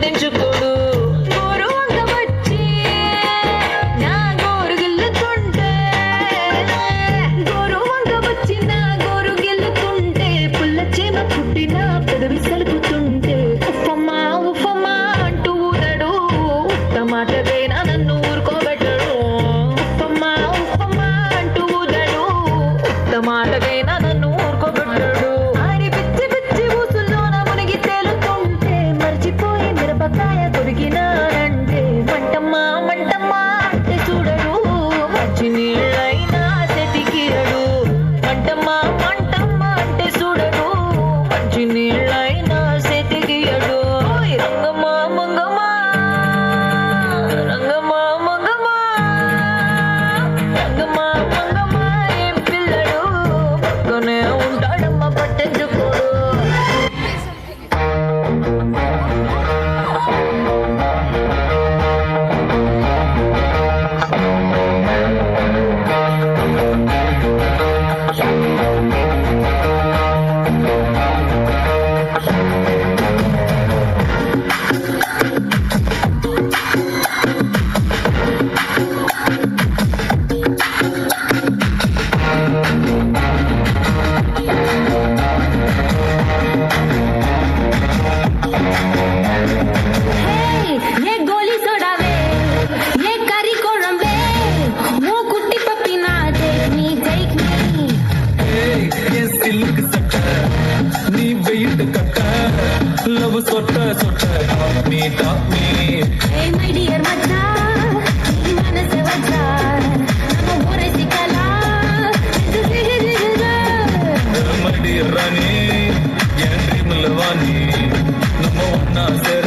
పట్టించుకోడు గోరువంక వచ్చి నా గోరు గిల్లుతుంటే గోరువంక వచ్చి నా గోరు గిల్లుతుంటే పుల్ల చేమ పుట్టిన పెదవి సలుపుతుంటే ఉఫమ్మా ఉఫమ్మా అంటూ ఊదడు ఉత్తమాటవేనా నన్ను ఊరుకోబెట్టడు ఉఫమ్మా ఉఫమ్మా అంటూ ఊదడు ఉత్తమాటవేనా నన్ను ఊరుకోబెట్టడు ఆరి పిచ్చి పిచ్చి ఊసుల్లోన మునిగి తేలుతుంటే మర్చిపోయి మిరపకాయ కొరికినానంటే మంటమ్మా మంటమ్మా అంటే చూడడు మంచి నీళ్ళైనా సెటికిరడు మంటమ్మా మంటమ్మా అంటే చూడడు మంచి నీళ్ళైనా సెటికియడు రంగమ్మా మంగమ్మా రంగమ్మా మంగమ్మా రంగమ్మా మంగమ్మా ఏం పిల్లడు పక్కనే ఉంటాడమ్మా పట్టించుకోడు ये गोली सोडावे ये करी कोळंबे वो कुट्टी पप्पी ना take me ఏ సిల్క్ సట్ట నీ వెయిట్ కట్ట లవ్ సొట్ట సొట్ట మీ టాప్ మీ hey my dear मच्चा मनसे वच्चा नमो बोरेसी कला మడి రాణి ఎండ్రి మలవాణి నమో నా సేర